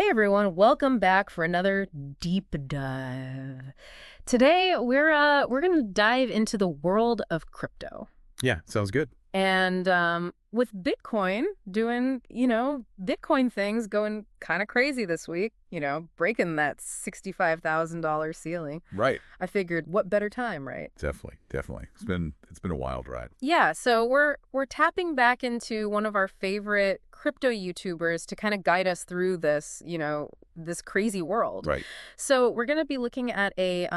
Hey everyone, welcome back for another deep dive. Today we're gonna dive into the world of crypto. Yeah, sounds good. And with Bitcoin doing, Bitcoin things going kind of crazy this week, breaking that $65,000 ceiling. Right. I figured what better time, right? Definitely. It's been a wild ride. Yeah, so we're tapping back into one of our favorite crypto YouTubers to kind of guide us through this, this crazy world. Right. So we're going to be looking at a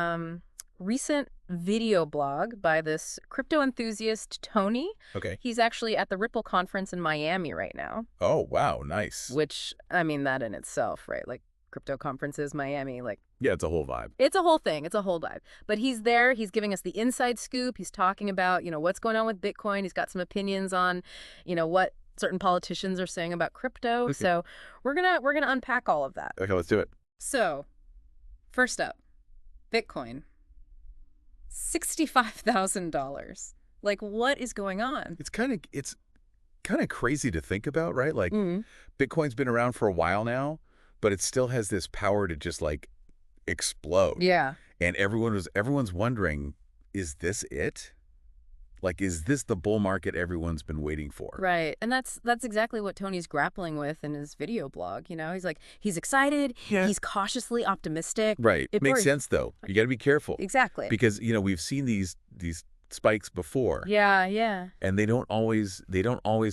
recent video blog by this crypto enthusiast, Tony. Okay. He's actually at the Ripple conference in Miami right now, Oh, wow, nice. which, I mean, that in itself, right? Like crypto conferences, Miami, like Yeah, it's a whole vibe. it's a whole thing. It's a whole vibe. But he's there. He's giving us the inside scoop. He's talking about, what's going on with Bitcoin. He's got some opinions on, what certain politicians are saying about crypto. Okay. So we're gonna unpack all of that. Okay, let's do it. So, first up, Bitcoin. $65,000. Like, what is going on? It's kind of crazy to think about, right? Like Mm. Bitcoin's been around for a while now, but it still has this power to just like explode. Yeah. And everyone's wondering, is this it? Like, is this the bull market everyone's been waiting for? Right. And that's exactly what Tony's grappling with in his video blog. He's like, he's excited. Yeah. He's cautiously optimistic. Right. It Makes worries- sense though. You got to be careful Exactly. because, we've seen these spikes before. Yeah, yeah. And they don't always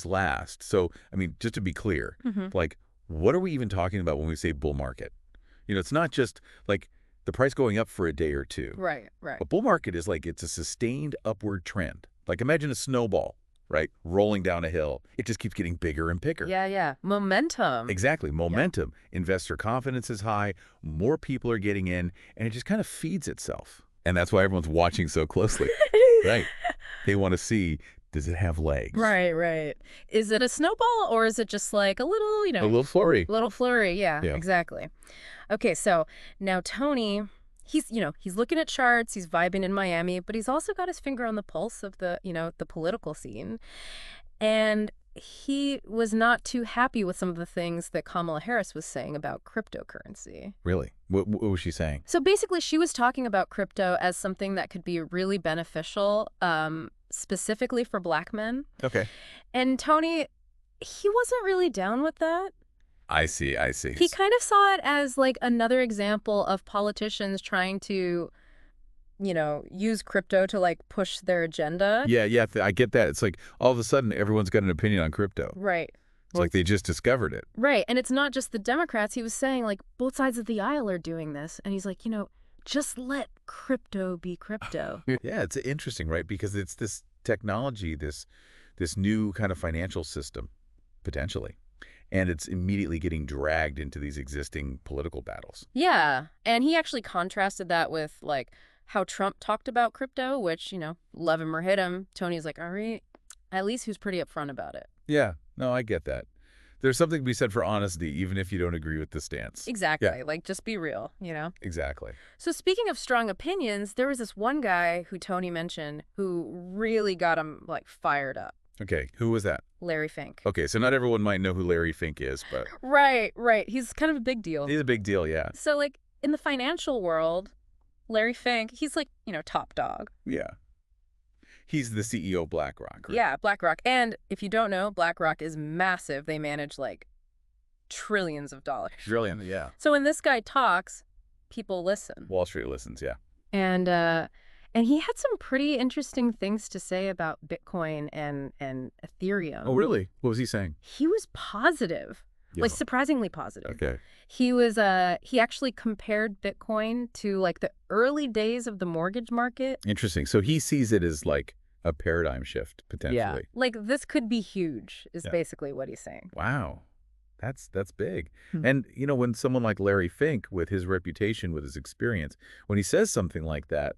last. So, I mean, just to be clear, Mm-hmm. like, what are we even talking about when we say bull market? It's not just like the price going up for a day or two. Right, right. A bull market is like it's a sustained upward trend. Like imagine a snowball, right, rolling down a hill. It just keeps getting bigger and bigger. Yeah, yeah. Momentum. Exactly. Momentum. Investor confidence is high. More people are getting in, and it just kind of feeds itself. And that's why everyone's watching so closely. Right. They want to see, does it have legs? Right, right. Is it a snowball or is it just like a little, A little flurry. little flurry? Yeah, Yeah. exactly. Okay, so now Tony, he's looking at charts, he's vibing in Miami, but he's also got his finger on the pulse of the, the political scene. And he was not too happy with some of the things that Kamala Harris was saying about cryptocurrency. Really? What was she saying? So basically, she was talking about crypto as something that could be really beneficial, specifically for Black men. Okay. And Tony, he wasn't really down with that. I see. He kind of saw it as like another example of politicians trying to, use crypto to like push their agenda. Yeah, I get that. It's like all of a sudden everyone's got an opinion on crypto. Right. It's like they just discovered it. Right. And it's not just the Democrats. He was saying like both sides of the aisle are doing this. And he's like, just let crypto be crypto. Yeah, it's interesting, right? Because it's this technology, this new kind of financial system, potentially. And it's immediately getting dragged into these existing political battles. Yeah. And he actually contrasted that with like how Trump talked about crypto, which, love him or hit him. Tony's like, all right, at least he was pretty upfront about it. Yeah, no, I get that. There's something to be said for honesty, even if you don't agree with the stance. Exactly. Yeah. Like, just be real, Exactly. So speaking of strong opinions, there was this one guy who Tony mentioned who really got him, like, fired up. Okay, who was that? Larry Fink. Okay, so not everyone might know who Larry Fink is, but Right. He's kind of a big deal. he's a big deal, yeah. So, like, in the financial world, Larry Fink, he's like, top dog. Yeah. He's the CEO of BlackRock. Right? Yeah, BlackRock. And if you don't know, BlackRock is massive. They manage like trillions of dollars. Brilliant, yeah. So when this guy talks, people listen. Wall Street listens, yeah. And he had some pretty interesting things to say about Bitcoin and Ethereum. Oh, really? What was he saying? He was positive. Yeah. Like surprisingly positive. Okay. He actually compared Bitcoin to like the early days of the mortgage market. Interesting. So he sees it as like a paradigm shift, potentially. Like this could be huge is Yeah. basically what he's saying. Wow. That's big. Hmm. And, when someone like Larry Fink, with his reputation, with his experience, when he says something like that,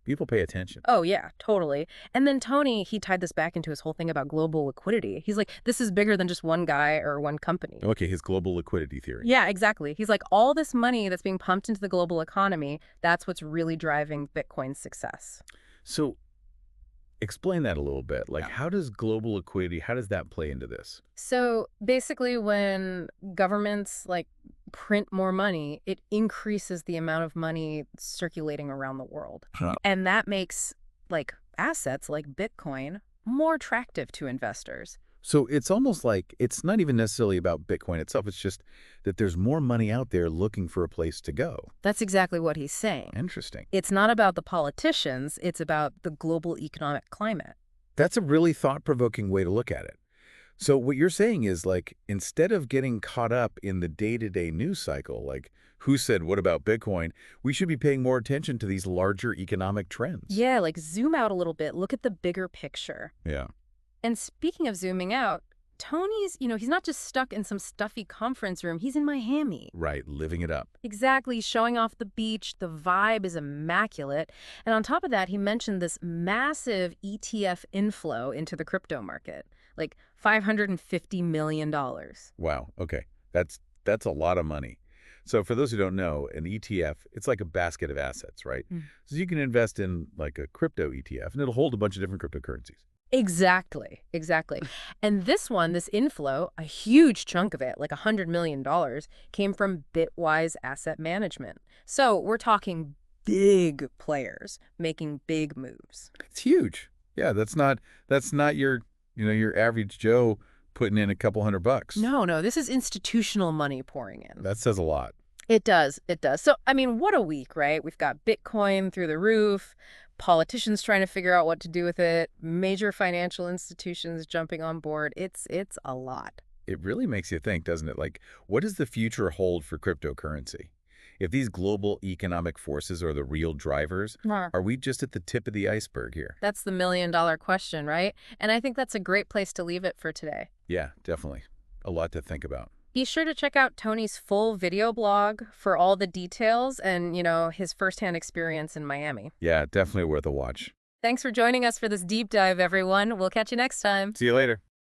people pay attention. Oh, yeah, totally. And then Tony, he tied this back into his whole thing about global liquidity. He's like, this is bigger than just one guy or one company. Okay, his global liquidity theory. Yeah, exactly. He's like, all this money that's being pumped into the global economy, that's what's really driving Bitcoin's success. So Explain that a little bit. Like, Yeah. how does global liquidity, how does that play into this? So basically, when governments like print more money, it increases the amount of money circulating around the world. Huh. And that makes like assets like Bitcoin more attractive to investors. So it's almost like it's not even necessarily about Bitcoin itself. It's just that there's more money out there looking for a place to go. That's exactly what he's saying. Interesting. It's not about the politicians, it's about the global economic climate. That's a really thought-provoking way to look at it. So what you're saying is, like, instead of getting caught up in the day-to-day news cycle, like who said what about Bitcoin, we should be paying more attention to these larger economic trends. Yeah, like zoom out a little bit, look at the bigger picture. Yeah. And speaking of zooming out, Tony's, he's not just stuck in some stuffy conference room, he's in Miami. Right, living it up. Exactly, showing off the beach, the vibe is immaculate. And on top of that, he mentioned this massive ETF inflow into the crypto market, like $550 million. Wow, okay. That's a lot of money. So for those who don't know, an ETF, it's like a basket of assets, right? So you can invest in like a crypto ETF, and it'll hold a bunch of different cryptocurrencies. Exactly, exactly. And this inflow, a huge chunk of it, like $100 million, came from Bitwise Asset Management. So we're talking big players making big moves. It's huge. Yeah, that's not your average Joe putting in a couple $100. No, this is institutional money pouring in. That says a lot. It does. So, I mean, what a week, right? We've got Bitcoin through the roof, politicians trying to figure out what to do with it, major financial institutions jumping on board. It's a lot. It really makes you think, doesn't it? Like, what does the future hold for cryptocurrency? If these global economic forces are the real drivers, are we just at the tip of the iceberg here? That's the million-dollar question, right? And I think that's a great place to leave it for today. Yeah, definitely. A lot to think about. Be sure to check out Tony's full video blog for all the details and, his firsthand experience in Miami. Yeah, definitely worth a watch. Thanks for joining us for this deep dive, everyone. We'll catch you next time. See you later.